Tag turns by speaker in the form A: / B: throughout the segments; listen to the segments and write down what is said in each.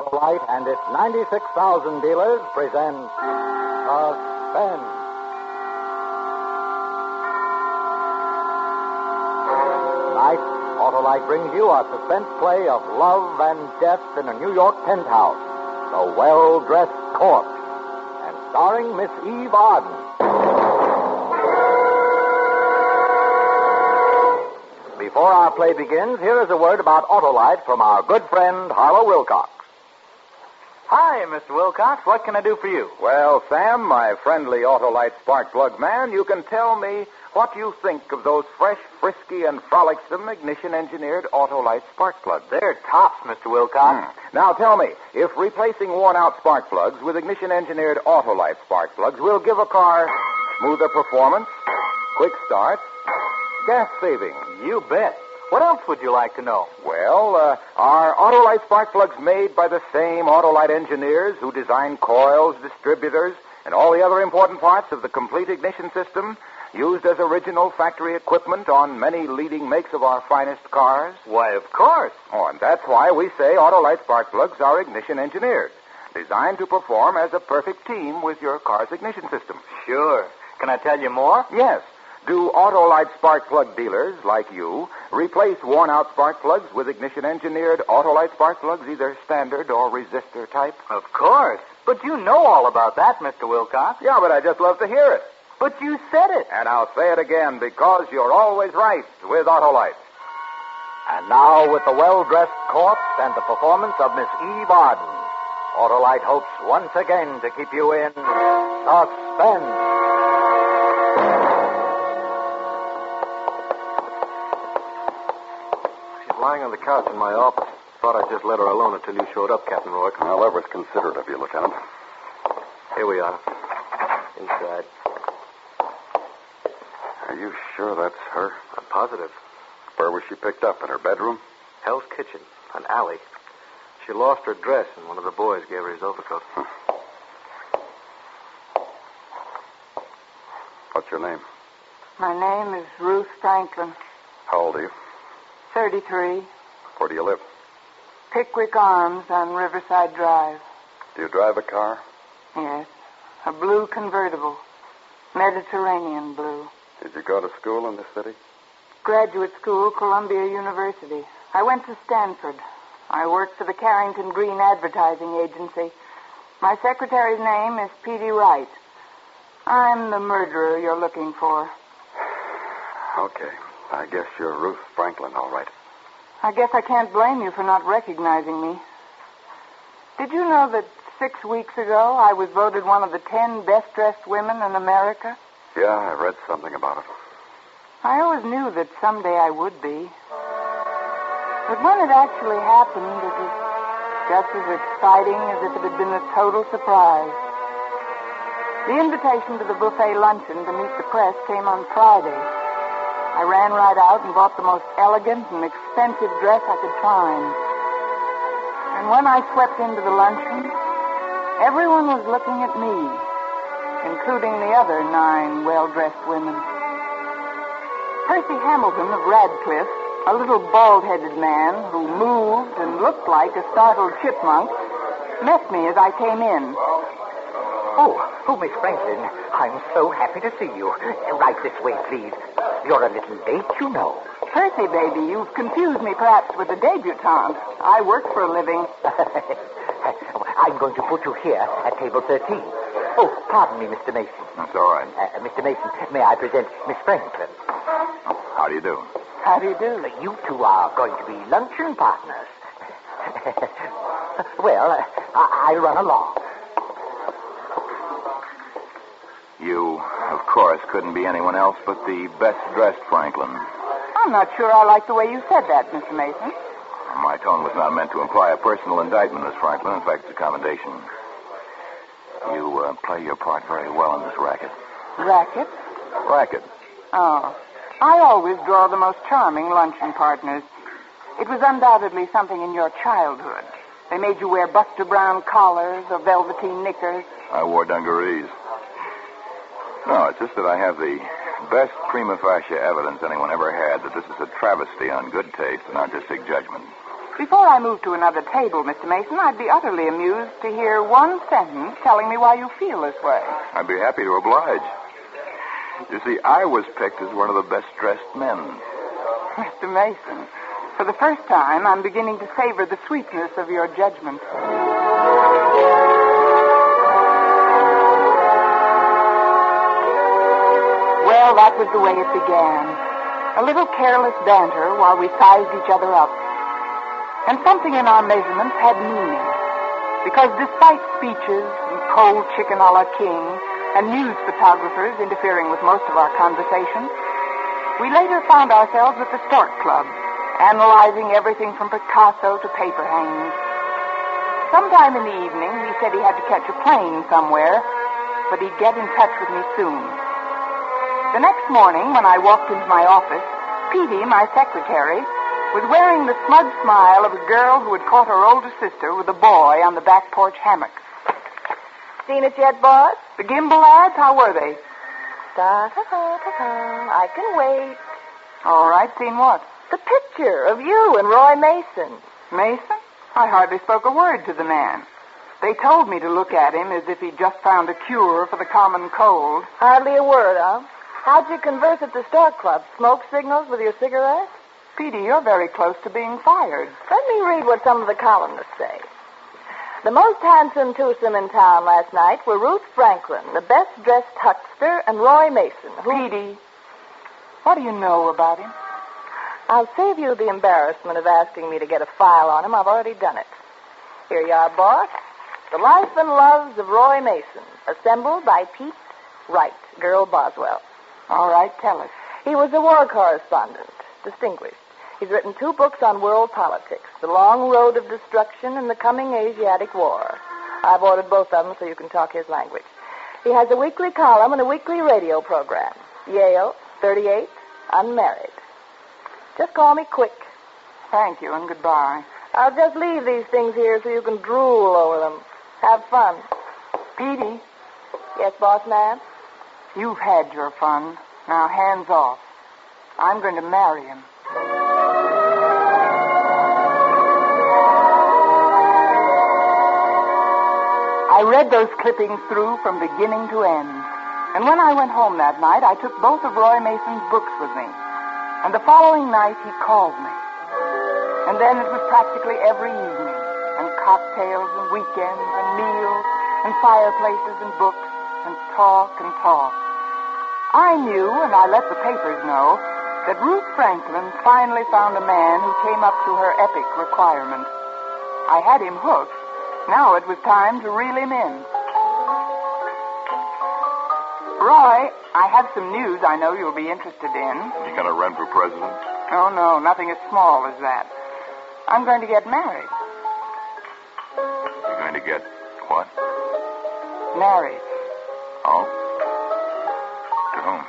A: Autolite and its 96,000 dealers present Suspense. Tonight, Autolite brings you a suspense play of love and death in a New York penthouse, The Well-Dressed Corpse, and starring Miss Eve Arden. Before our play begins, here is a word about Autolite from our good friend, Harlow Wilcox.
B: Hi, Mr. Wilcox. What can I do for you?
C: Well, Sam, my friendly Autolite spark plug man, you can tell me what you think of those fresh, frisky, and frolicsome ignition-engineered Autolite spark plugs.
B: They're tops, Mr. Wilcox.
C: Now, tell me, if replacing worn-out spark plugs with ignition-engineered Autolite spark plugs will give a car smoother performance, quick start, gas saving.
B: You bet. What else would you like to know?
C: Well, are Autolite spark plugs made by the same Autolite engineers who design coils, distributors, and all the other important parts of the complete ignition system used as original factory equipment on many leading makes of our finest cars?
B: Why, of course.
C: Oh, and that's why we say Autolite spark plugs are ignition engineered, designed to perform as a perfect team with your car's ignition system.
B: Sure. Can I tell you more?
C: Yes. Do Autolite spark plug dealers, like you, replace worn-out spark plugs with ignition-engineered Autolite spark plugs, either standard or resistor type?
B: Of course. But you know all about that, Mr. Wilcox.
C: Yeah, but I just love to hear it.
B: But you said it.
C: And I'll say it again, because you're always right with Autolite.
A: And now, with The Well-Dressed Corpse and the performance of Miss Eve Arden, Autolite hopes once again to keep you in suspense.
D: Lying on the couch in my office. Thought I'd just let her alone until you showed up, Captain Rourke.
E: Well, that was considerate of you, Lieutenant.
D: Here we are. Inside.
E: Are you sure that's her?
D: I'm positive.
E: Where was she picked up? In her bedroom?
D: Hell's Kitchen, an alley. She lost her dress, and one of the boys gave her his overcoat.
E: What's your name?
F: My name is Ruth Franklin.
E: How old are you?
F: 33.
E: Where do you live?
F: Pickwick Arms on Riverside Drive.
E: Do you drive a car?
F: Yes. A blue convertible. Mediterranean blue.
E: Did you go to school in the city?
F: Graduate school, Columbia University. I went to Stanford. I worked for the Carrington Green Advertising Agency. My secretary's name is Petey Wright. I'm the murderer you're looking for.
E: Okay. I guess you're Ruth Franklin, all right.
F: I guess I can't blame you for not recognizing me. Did you know that 6 weeks ago I was voted one of the 10 best-dressed women in America?
E: Yeah, I read something about it.
F: I always knew that someday I would be. But when it actually happened, it was just as exciting as if it had been a total surprise. The invitation to the buffet luncheon to meet the press came on Friday. I ran right out and bought the most elegant and expensive dress I could find. And when I swept into the luncheon, everyone was looking at me, including the other 9 well-dressed women. Percy Hamilton of Radcliffe, a little bald-headed man who moved and looked like a startled chipmunk, met me as I came in.
G: Oh, Miss Franklin, I'm so happy to see you. Right this way, please. You're a little late, you know.
F: Percy, baby, you've confused me perhaps with a debutante. I work for a living.
G: I'm going to put you here at table 13. Oh, pardon me, Mr. Mason.
E: That's all right.
G: Mr. Mason, may I present Miss Franklin?
E: How do you do?
F: How do you do?
G: You two are going to be luncheon partners. Well, I'll run along.
E: You, of course, couldn't be anyone else but the best-dressed Franklin.
F: I'm not sure I like the way you said that, Mr. Mason.
E: My tone was not meant to imply a personal indictment, Miss Franklin. In fact, it's a commendation. You play your part very well in this racket.
F: Racket?
E: Racket.
F: Oh. I always draw the most charming luncheon partners. It was undoubtedly something in your childhood. They made you wear Buster Brown collars or velveteen knickers.
E: I wore dungarees. No, it's just that I have the best prima facie evidence anyone ever had that this is a travesty on good taste and artistic judgment.
F: Before I move to another table, Mr. Mason, I'd be utterly amused to hear one sentence telling me why you feel this way.
E: I'd be happy to oblige. You see, I was picked as one of the best-dressed men.
F: Mr. Mason, for the first time, I'm beginning to savor the sweetness of your judgment. Well, that was the way it began. A little careless banter while we sized each other up. And something in our measurements had meaning. Because despite speeches and cold chicken a la king and news photographers interfering with most of our conversation, we later found ourselves at the Stork Club, analyzing everything from Picasso to paper hangings. Sometime in the evening, he said he had to catch a plane somewhere, but he'd get in touch with me soon. The next morning, when I walked into my office, Petey, my secretary, was wearing the smug smile of a girl who had caught her older sister with a boy on the back porch hammock.
H: Seen it yet, boss?
F: The Gimbal ads, how were they?
H: I can wait.
F: All right, seen what?
H: The picture of you and Roy Mason.
F: Mason? I hardly spoke a word to the man. They told me to look at him as if he'd just found a cure for the common cold.
H: Hardly a word, huh? How'd you converse at the Stork Club? Smoke signals with your cigarette?
F: Petey, you're very close to being fired.
H: Let me read what some of the columnists say. The most handsome twosome in town last night were Ruth Franklin, the best-dressed huckster, and Roy Mason, who...
F: Petey, what do you know about him?
H: I'll save you the embarrassment of asking me to get a file on him. I've already done it. Here you are, boss. The Life and Loves of Roy Mason, assembled by Pete Wright, Girl Boswell.
F: All right, tell us.
H: He was a war correspondent, distinguished. He's written 2 books on world politics, The Long Road of Destruction and The Coming Asiatic War. I've ordered both of them so you can talk his language. He has a weekly column and a weekly radio program. Yale, 38, unmarried. Just call me Quick.
F: Thank you, and goodbye.
H: I'll just leave these things here so you can drool over them. Have fun.
F: Petey?
H: Yes, boss man?
F: You've had your fun. Now, hands off. I'm going to marry him. I read those clippings through from beginning to end. And when I went home that night, I took both of Roy Mason's books with me. And the following night, he called me. And then it was practically every evening. And cocktails and weekends and meals and fireplaces and books and talk and talk. I knew, and I let the papers know, that Ruth Franklin finally found a man who came up to her epic requirement. I had him hooked. Now it was time to reel him in. Roy, I have some news I know you'll be interested in.
E: You going to run for president?
F: Oh, no, nothing as small as that. I'm going to get married.
E: You're going to get what?
F: Married.
E: Oh? To whom?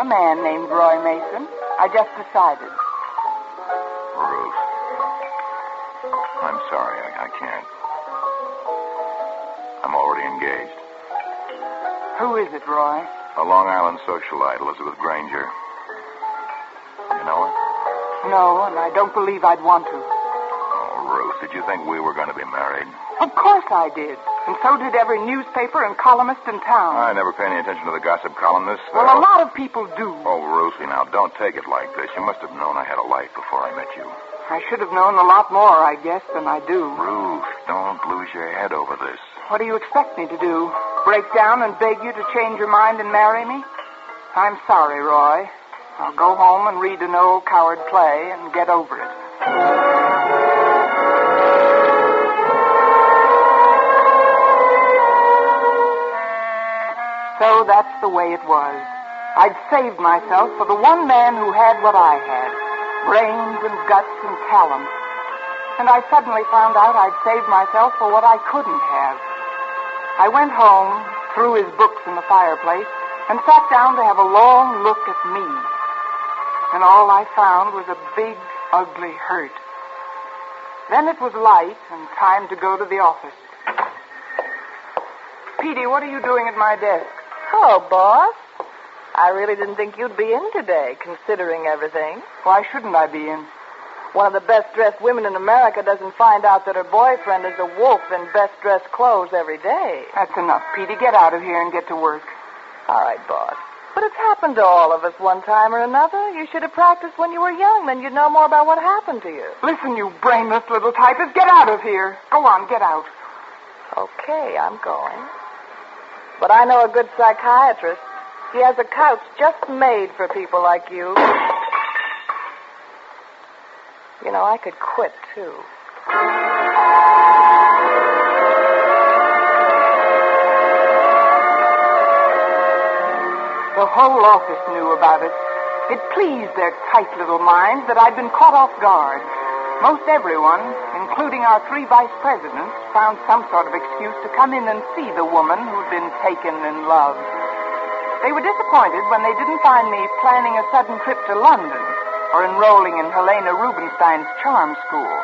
F: A man named Roy Mason. I just decided.
E: Ruth. I'm sorry, I can't. I'm already engaged.
F: Who is it, Roy?
E: A Long Island socialite, Elizabeth Granger. You know her?
F: No, and I don't believe I'd want to.
E: Oh, Ruth, did you think we were going to be married?
F: Of course I did. And so did every newspaper and columnist in town.
E: I never pay any attention to the gossip columnists.
F: Well, a lot of people do.
E: Oh, Ruthie, now, don't take it like this. You must have known I had a life before I met you.
F: I should have known a lot more, I guess, than I do.
E: Ruth, don't lose your head over this.
F: What do you expect me to do? Break down and beg you to change your mind and marry me? I'm sorry, Roy. I'll go home and read an old coward play and get over it. So that's the way it was. I'd saved myself for the one man who had what I had. Brains and guts and talent. And I suddenly found out I'd saved myself for what I couldn't have. I went home, threw his books in the fireplace, and sat down to have a long look at me. And all I found was a big, ugly hurt. Then it was light and time to go to the office. Petey, what are you doing at my desk?
H: Oh, boss. I really didn't think you'd be in today, considering everything.
F: Why shouldn't I be in?
H: One of the best-dressed women in America doesn't find out that her boyfriend is a wolf in best-dressed clothes every day.
F: That's enough, Petey. Get out of here and get to work.
H: All right, boss. But it's happened to all of us one time or another. You should have practiced when you were young. Then you'd know more about what happened to you.
F: Listen, you brainless little typist. Get out of here. Go on, get out.
H: Okay, I'm going. But I know a good psychiatrist. He has a couch just made for people like you. You know, I could quit, too.
F: The whole office knew about it. It pleased their tight little minds that I'd been caught off guard. Most everyone, including our 3 vice presidents, found some sort of excuse to come in and see the woman who'd been taken in love. They were disappointed when they didn't find me planning a sudden trip to London or enrolling in Helena Rubinstein's charm school.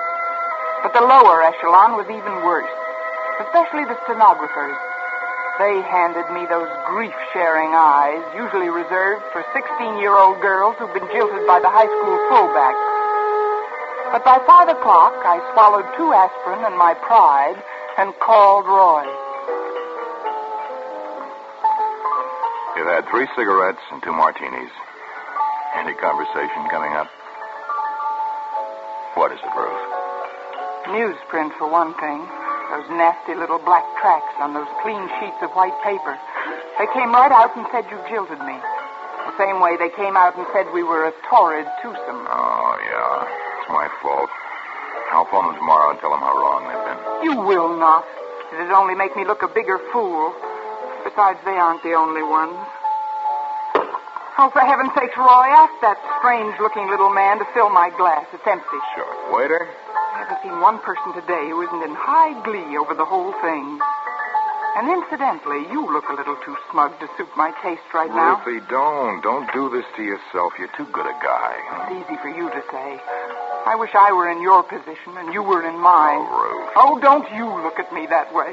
F: But the lower echelon was even worse, especially the stenographers. They handed me those grief-sharing eyes, usually reserved for 16-year-old girls who've been jilted by the high school fullback. But by 5 o'clock, I swallowed 2 aspirin and my pride and called Roy.
E: You've had 3 cigarettes and 2 martinis. Any conversation coming up? What is it, Ruth?
F: Newsprint, for one thing. Those nasty little black tracks on those clean sheets of white paper. They came right out and said you jilted me. The same way they came out and said we were a torrid twosome.
E: Oh, yeah. It's my fault. I'll phone them tomorrow and tell them how wrong they've been.
F: You will not. It'd only make me look a bigger fool. Besides, they aren't the only ones. Oh, for heaven's sakes, Roy, ask that strange-looking little man to fill my glass. It's empty.
E: Sure. Waiter?
F: I haven't seen one person today who isn't in high glee over the whole thing. And incidentally, you look a little too smug to suit my taste right now.
E: Ruthie, don't. Don't do this to yourself. You're too good a guy.
F: It's easy for you to say. I wish I were in your position and you were in mine.
E: Oh, Ruth.
F: Oh, don't you look at me that way.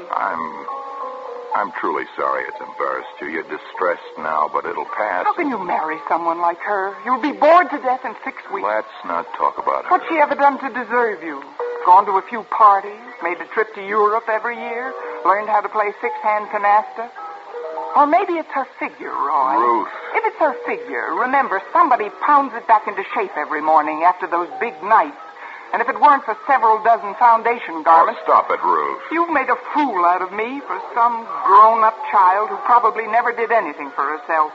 E: I'm truly sorry it's embarrassed you. You're distressed now, but it'll pass.
F: How can you marry someone like her? You'll be bored to death in 6 weeks.
E: Let's not talk about her.
F: What's she ever done to deserve you? Gone to a few parties, made a trip to Europe every year, learned how to play 6-hand canasta? Or maybe it's her figure, Roy.
E: Ruth.
F: If it's her figure, remember, somebody pounds it back into shape every morning after those big nights. And if it weren't for several dozen foundation garments...
E: Oh, stop it, Ruth.
F: You've made a fool out of me for some grown-up child who probably never did anything for herself.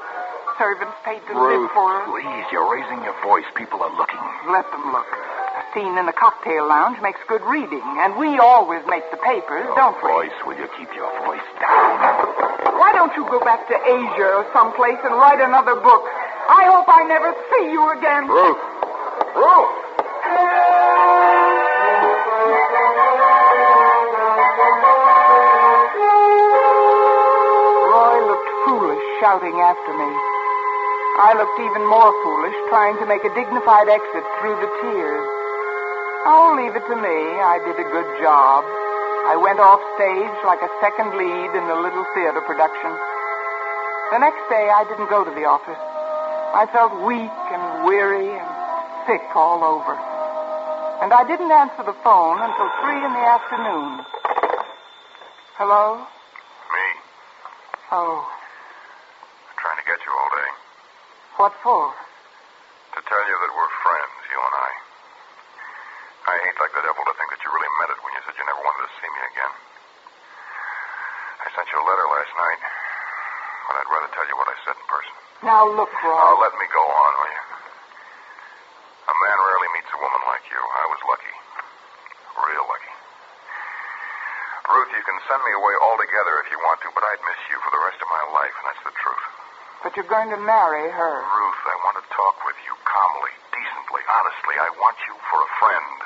F: Servants paid to live
E: Ruth,
F: for her.
E: please, you're raising your voice. People are looking.
F: Let them look. A scene in the cocktail lounge makes good reading, and we always make the papers, don't we?
E: Voice, will you keep your voice down?
F: Why don't you go back to Asia or someplace and write another book? I hope I never see you again.
E: Ruth! Ruth!
F: Roy looked foolish shouting after me. I looked even more foolish trying to make a dignified exit through the tears. Oh, leave it to me. I did a good job. I went off stage like a second lead in a little theater production. The next day, I didn't go to the office. I felt weak and weary and sick all over. And I didn't answer the phone until 3 in the afternoon. Hello?
E: Me.
F: Oh,
E: I'm trying to get you all day.
F: what for?
E: To tell you that we're friends, you and I. I hate like the devil to think that you really meant it when you said you never wanted to see me again. I sent you a letter last night, but I'd rather tell you what I said in person.
F: Now look, Roy.
E: Oh, let me go on, will you? A man rarely meets a woman like you. I was lucky. Real lucky. Ruth, you can send me away altogether if you want to, but I'd miss you for the rest of my life, and that's the truth.
F: But you're going to marry her.
E: Ruth, I want to talk with you calmly, decently, honestly. I want you for a friend.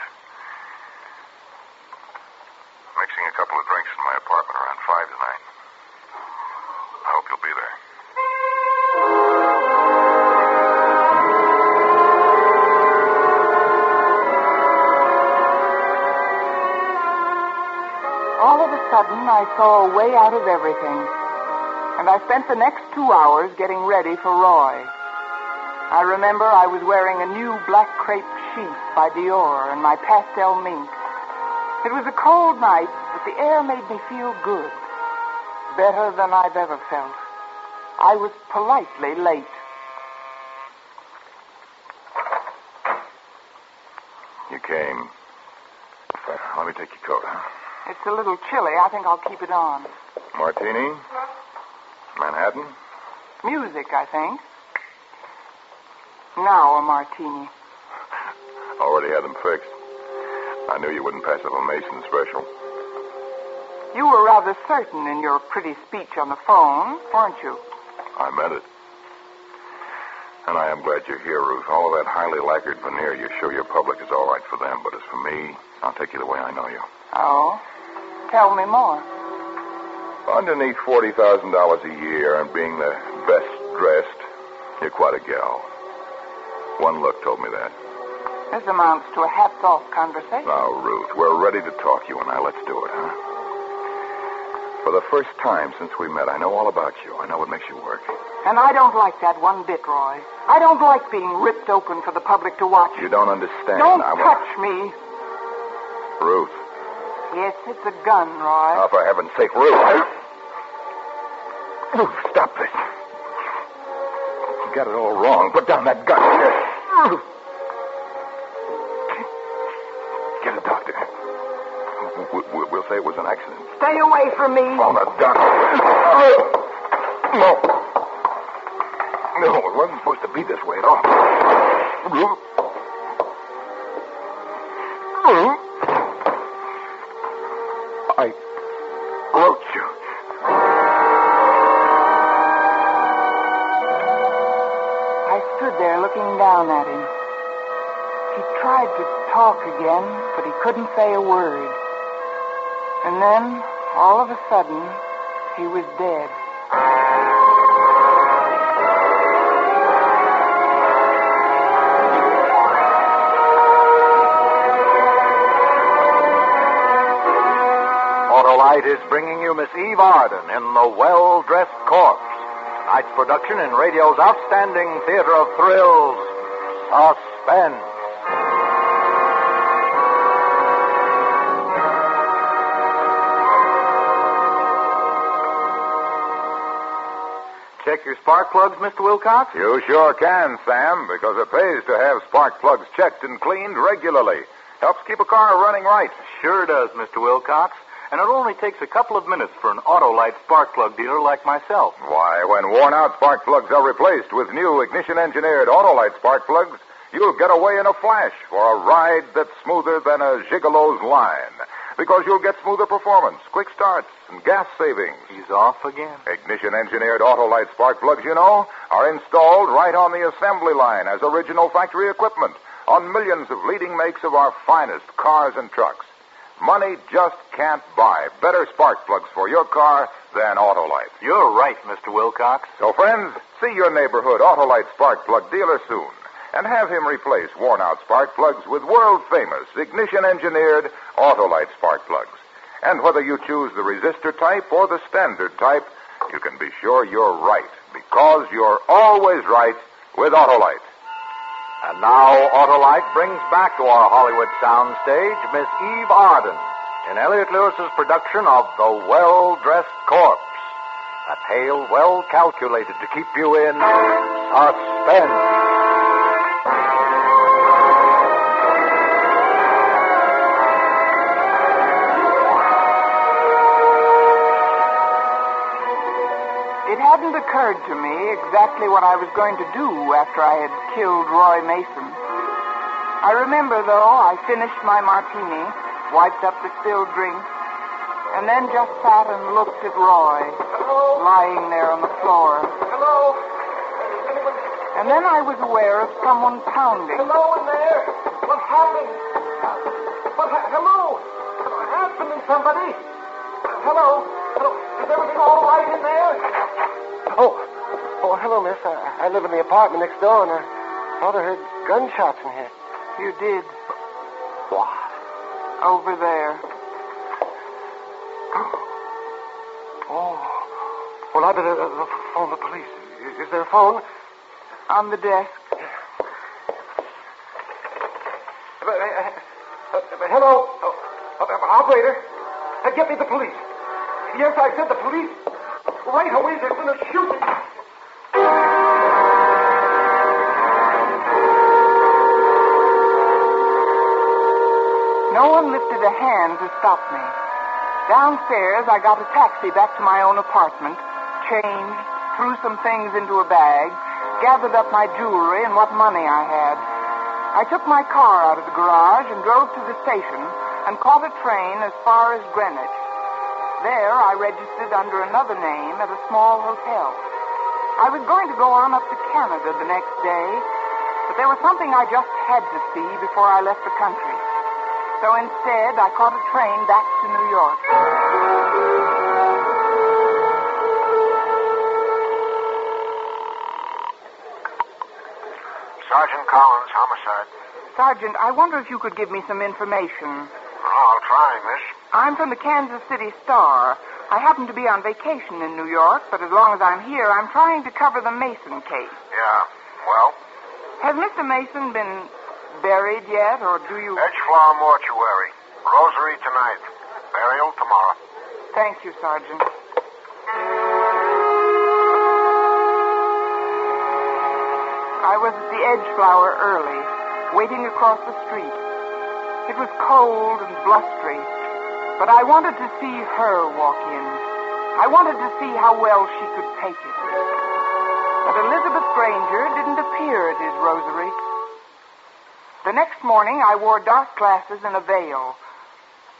E: Mixing a couple of drinks in my apartment around 5 tonight. I hope you'll be there.
F: All of a sudden, I saw a way out of everything. And I spent the next 2 hours getting ready for Roy. I remember I was wearing a new black crepe sheets by Dior and my pastel mink. It was a cold night, but the air made me feel good. Better than I've ever felt. I was politely late.
E: You came. Let me take your coat, huh?
F: It's a little chilly. I think I'll keep it on.
E: Martini? Manhattan?
F: Music, I think. Now a martini.
E: Already had them fixed. I knew you wouldn't pass up a Mason special.
F: You were rather certain in your pretty speech on the phone, weren't you?
E: I meant it. And I am glad you're here, Ruth. All of that highly lacquered veneer you show your public is all right for them, but as for me, I'll take you the way I know you.
F: Oh? Tell me more.
E: Underneath $40,000 a year and being the best dressed, you're quite a gal. One look told me that.
F: This amounts to a hats-off conversation.
E: Now, Ruth, we're ready to talk, you and I. Let's do it, huh? For the first time since we met, I know all about you. I know what makes you work.
F: And I don't like that one bit, Roy. I don't like being ripped open for the public to watch.
E: You don't understand.
F: Don't touch me.
E: Ruth.
F: Yes, it's a gun, Roy.
E: Oh, for heaven's sake, Ruth. Ruth, stop this. You got it all wrong. Put down that gun. Get a doctor. We'll say it was an accident.
F: Stay away from me.
E: Oh, the doctor. No. No, it wasn't supposed to be this way at all. Ruth. Ruth. I wrote you.
F: I stood there looking down at him. He tried to talk again, but he couldn't say a word. And then, all of a sudden, he was dead.
A: Autolite is bringing you Miss Eve Arden in The Well-Dressed Corpse. Tonight's production in radio's outstanding theater of thrills, Suspense.
B: Check your spark plugs, Mr. Wilcox?
C: You sure can, Sam, because it pays to have spark plugs checked and cleaned regularly. Helps keep a car running right.
B: Sure does, Mr. Wilcox. And it only takes a couple of minutes for an Autolite spark plug dealer like myself.
C: Why, when worn-out spark plugs are replaced with new ignition-engineered Autolite spark plugs, you'll get away in a flash for a ride that's smoother than a gigolo's line. Because you'll get smoother performance, quick starts, and gas savings.
B: He's off again.
C: Ignition-engineered Autolite spark plugs, you know, are installed right on the assembly line as original factory equipment on millions of leading makes of our finest cars and trucks. Money just can't buy better spark plugs for your car than Autolite.
B: You're right, Mr. Wilcox.
C: So, friends, see your neighborhood Autolite spark plug dealer soon and have him replace worn-out spark plugs with world-famous ignition-engineered Autolite spark plugs. And whether you choose the resistor type or the standard type, you can be sure you're right, because you're always right with Autolite.
A: And now Autolite brings back to our Hollywood soundstage Miss Eve Arden in Elliot Lewis's production of The Well-Dressed Corpse, a tale well calculated to keep you in suspense.
F: It hadn't occurred to me exactly what I was going to do after I had killed Roy Mason. I remember, though, I finished my martini, wiped up the spilled drink, and then just sat and looked at Roy, lying there on the floor.
G: Hello?
F: And then I was aware of someone pounding.
G: Hello in there? What happened? Hello? What happened to somebody? Hello? Is everything all right in there? Oh, hello, miss. I live in the apartment next door, and I thought I heard gunshots in here.
F: You did.
G: What?
F: Over there.
G: Oh. Well, I better phone the police. Is there a phone?
F: On the desk.
G: Hello? Operator, get me the police. Yes, I said the police. Right away, they're going to shoot me.
F: No one lifted a hand to stop me. Downstairs, I got a taxi back to my own apartment, changed, threw some things into a bag, gathered up my jewelry and what money I had. I took my car out of the garage and drove to the station and caught a train as far as Greenwich. There, I registered under another name at a small hotel. I was going to go on up to Canada the next day, but there was something I just had to see before I left the country. So instead, I caught a train back to New York.
E: Sergeant Collins, homicide.
F: Sergeant, I wonder if you could give me some information.
E: Oh, I'll try, miss.
F: I'm from the Kansas City Star. I happen to be on vacation in New York, but as long as I'm here, I'm trying to cover the Mason case.
E: Yeah. Well?
F: Has Mr. Mason been buried yet, or do you...
E: Edgeflower Mortuary. Rosary tonight. Burial tomorrow.
F: Thank you, Sergeant. I was at the Edgeflower early, waiting across the street. It was cold and blustery, but I wanted to see her walk in. I wanted to see how well she could take it. But Elizabeth Granger didn't appear at his rosary. The next morning, I wore dark glasses and a veil.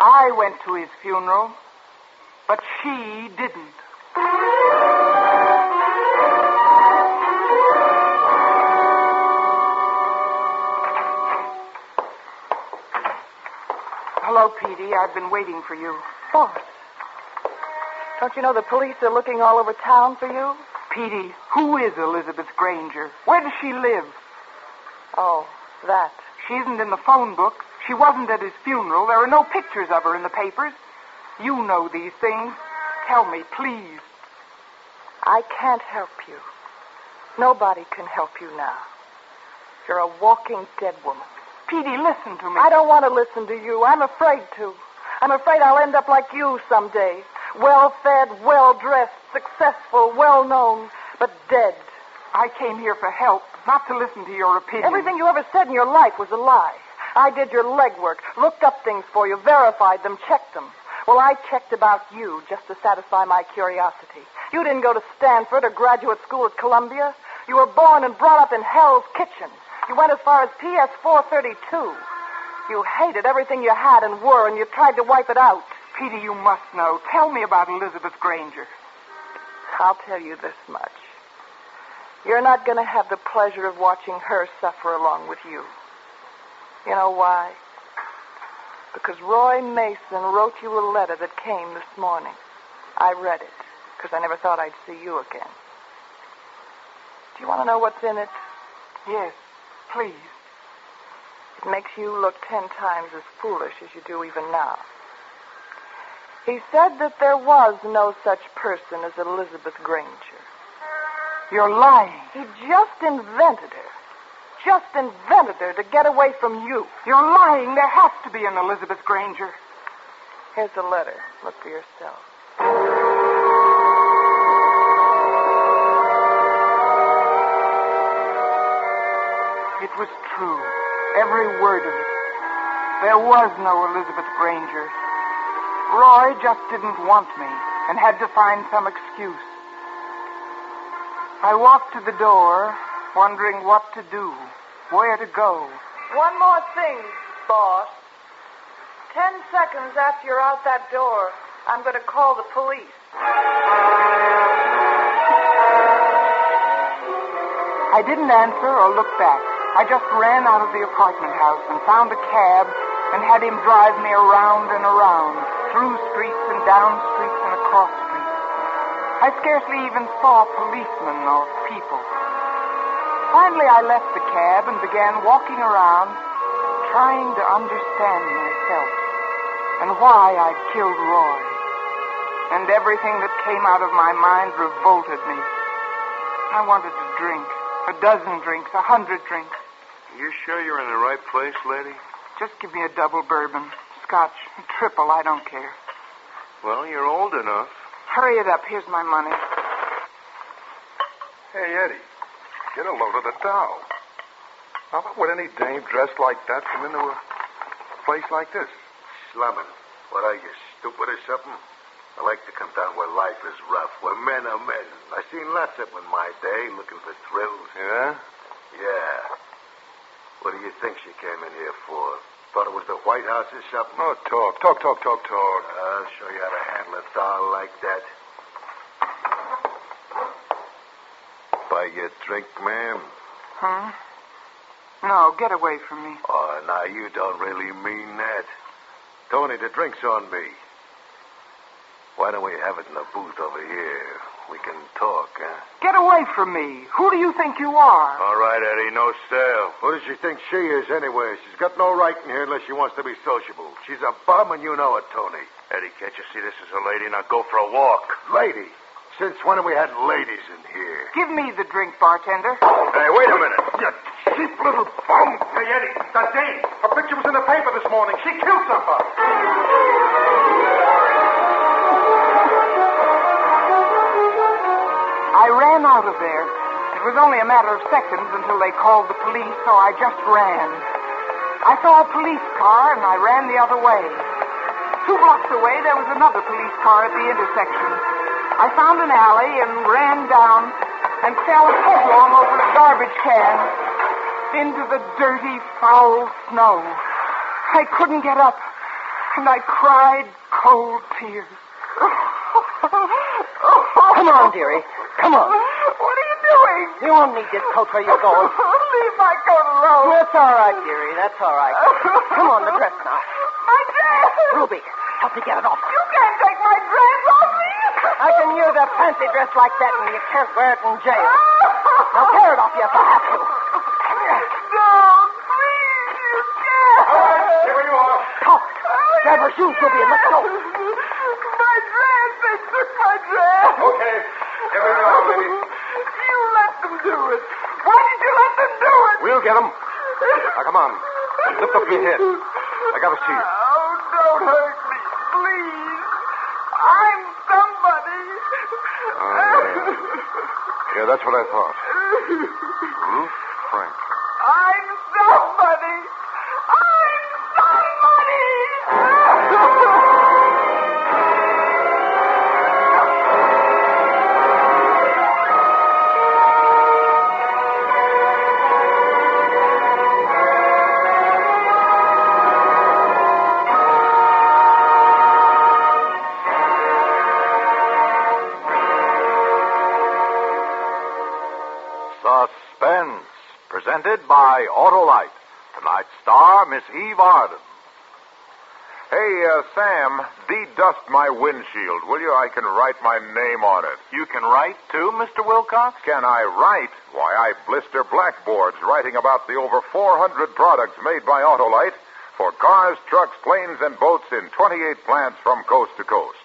F: I went to his funeral, but she didn't. Hello, Petey. I've been waiting for you.
H: Boss, don't you know the police are looking all over town for you?
F: Petey, who is Elizabeth Granger? Where does she live?
H: Oh, that.
F: She isn't in the phone book. She wasn't at his funeral. There are no pictures of her in the papers. You know these things. Tell me, please.
H: I can't help you. Nobody can help you now. You're a walking dead woman.
F: Petey, listen to me.
H: I don't want to listen to you. I'm afraid to. I'm afraid I'll end up like you someday. Well-fed, well-dressed, successful, well-known, but dead.
F: I came here for help, not to listen to your opinion.
H: Everything you ever said in your life was a lie. I did your legwork, looked up things for you, verified them, checked them. Well, I checked about you just to satisfy my curiosity. You didn't go to Stanford or graduate school at Columbia. You were born and brought up in Hell's Kitchen. You went as far as PS 432. You hated everything you had and were, and you tried to wipe it out.
F: Petey, you must know. Tell me about Elizabeth Granger.
H: I'll tell you this much. You're not going to have the pleasure of watching her suffer along with you. You know why? Because Roy Mason wrote you a letter that came this morning. I read it, because I never thought I'd see you again. Do you want to know what's in it?
F: Yes, please.
H: It makes you look 10 times as foolish as you do even now. He said that there was no such person as Elizabeth Granger.
F: You're lying.
H: He just invented her. Just invented her to get away from you.
F: You're lying. There has to be an Elizabeth Granger.
H: Here's the letter. Look for yourself.
F: It was true. Every word of it. There was no Elizabeth Granger. Roy just didn't want me and had to find some excuse. I walked to the door, wondering what to do, where to go.
H: One more thing, boss. 10 seconds after you're out that door, I'm going to call the police.
F: I didn't answer or look back. I just ran out of the apartment house and found a cab and had him drive me around and around, through streets and down streets and across streets. I scarcely even saw policemen or people. Finally, I left the cab and began walking around, trying to understand myself and why I'd killed Roy. And everything that came out of my mind revolted me. I wanted to drink. 12 drinks, 100 drinks.
E: You sure you're in the right place, lady?
F: Just give me a double bourbon. Scotch. Triple, I don't care.
G: Well, you're old enough.
F: Hurry it up. Here's my money.
E: Hey, Eddie, get a load of the dough. Now, would any dame dressed like that come into a place like this?
G: Slumming. What are you, stupid or something? I like to come down where life is rough, where men are men. I seen lots of them in my day, looking for thrills.
E: Yeah?
G: Yeah. What do you think she came in here for? Thought it was the White House or something?
E: Oh, talk.
G: I'll show you how to handle a doll like that. Buy your drink, ma'am?
F: Huh? No, get away from me.
G: Oh, now you don't really mean that. Tony, the drink's on me. Why don't we have it in the booth over here? We can talk, huh?
F: Get away from me. Who do you think you are?
G: All right, Eddie, no sale. Who does she think she is, anyway? She's got no right in here unless she wants to be sociable. She's a bum, and you know it, Tony.
B: Eddie, can't you see this is a lady? Now go for a walk.
G: Lady? Since when have we had ladies in here?
F: Give me the drink, bartender.
B: Hey, wait a minute.
E: You cheap little bum.
B: Hey, Eddie, that dame. Her picture was in the paper this morning. She killed somebody.
F: I ran out of there. It was only a matter of seconds until they called the police, so I just ran. I saw a police car, and I ran the other way. 2 blocks away, there was another police car at the intersection. I found an alley and ran down and fell headlong over a garbage can into the dirty, foul snow. I couldn't get up, and I cried cold tears.
I: Come on, dearie. Come on.
F: What are you doing?
I: You won't need this coat where you're going.
F: Leave my coat alone.
I: That's all right, dearie. That's all right. Come on, the dress now.
F: My dress!
I: Ruby, help me get it off.
F: You can't take my dress off me!
I: I can use a fancy dress like that, and you can't wear it in jail. Now tear it off you if I have to.
F: Don't, please, you can't.
B: All right, here you are.
I: Talk. Grab her shoes, Ruby, and let's go.
F: My dress! They took my dress!
B: Okay. Here we are, baby.
F: You let them do it. Why did you let them do it?
E: We'll get him. Now, come on. Lift up your head. I gotta see you.
F: Oh, don't hurt me, please. I'm somebody.
E: Yeah, that's what I thought. Ruth Frank.
F: I'm somebody. I'm somebody.
A: Suspense, presented by Autolite. Tonight's star, Miss Eve Arden.
C: Hey, Sam, de-dust my windshield, will you? I can write my name on it.
B: You can write, too, Mr. Wilcox?
C: Can I write? Why, I blister blackboards writing about the over 400 products made by Autolite for cars, trucks, planes, and boats in 28 plants from coast to coast.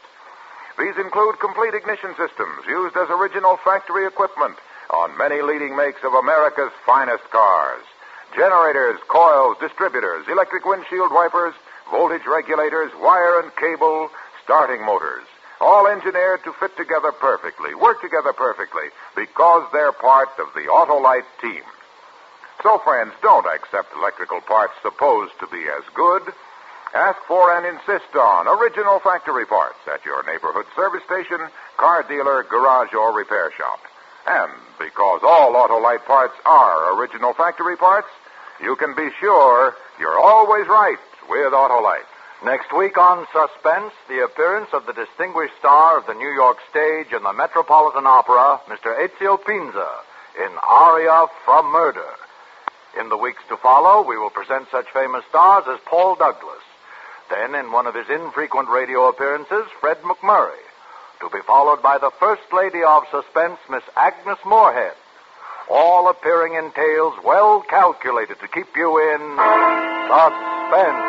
C: These include complete ignition systems used as original factory equipment on many leading makes of America's finest cars. Generators, coils, distributors, electric windshield wipers, voltage regulators, wire and cable, starting motors. All engineered to fit together perfectly, work together perfectly, because they're part of the Autolite team. So, friends, don't accept electrical parts supposed to be as good. Ask for and insist on original factory parts at your neighborhood service station, car dealer, garage, or repair shop. And because all Autolite parts are original factory parts, you can be sure you're always right with Autolite.
A: Next week on Suspense, the appearance of the distinguished star of the New York stage and the Metropolitan Opera, Mr. Ezio Pinza, in Aria from Murder. In the weeks to follow, we will present such famous stars as Paul Douglas. Then, in one of his infrequent radio appearances, Fred McMurray. To be followed by the First Lady of Suspense, Miss Agnes Moorehead. All appearing in tales well calculated to keep you in suspense.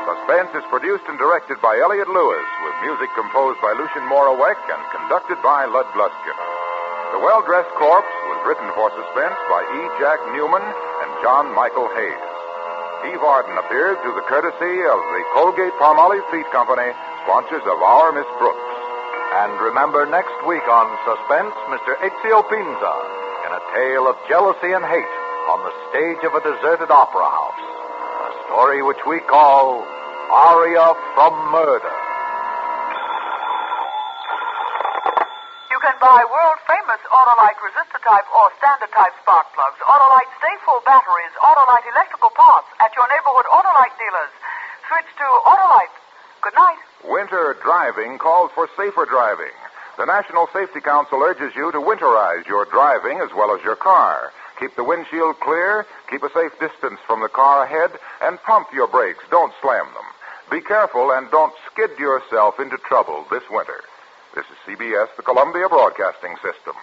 C: Suspense is produced and directed by Elliott Lewis, with music composed by Lucien Moraweck and conducted by Lud Gluskin. The Well-Dressed Corpse was written for Suspense by E. Jack Newman and John Michael Hayes. Eve Arden appeared through the courtesy of the Colgate-Palmolive Feed Company, sponsors of Our Miss Brooks.
A: And remember, next week on Suspense, Mr. Ezio Pinza in a tale of jealousy and hate on the stage of a deserted opera house. A story which we call Aria from Murder.
J: You can buy world-famous Autolite resistor-type or standard-type spark plugs, Autolite stay-full batteries, Autolite electrical parts at your neighborhood Autolite dealers. Switch to Autolite. Good night.
C: Winter driving calls for safer driving. The National Safety Council urges you to winterize your driving as well as your car. Keep the windshield clear, keep a safe distance from the car ahead, and pump your brakes. Don't slam them. Be careful and don't skid yourself into trouble this winter. This is CBS, the Columbia Broadcasting System.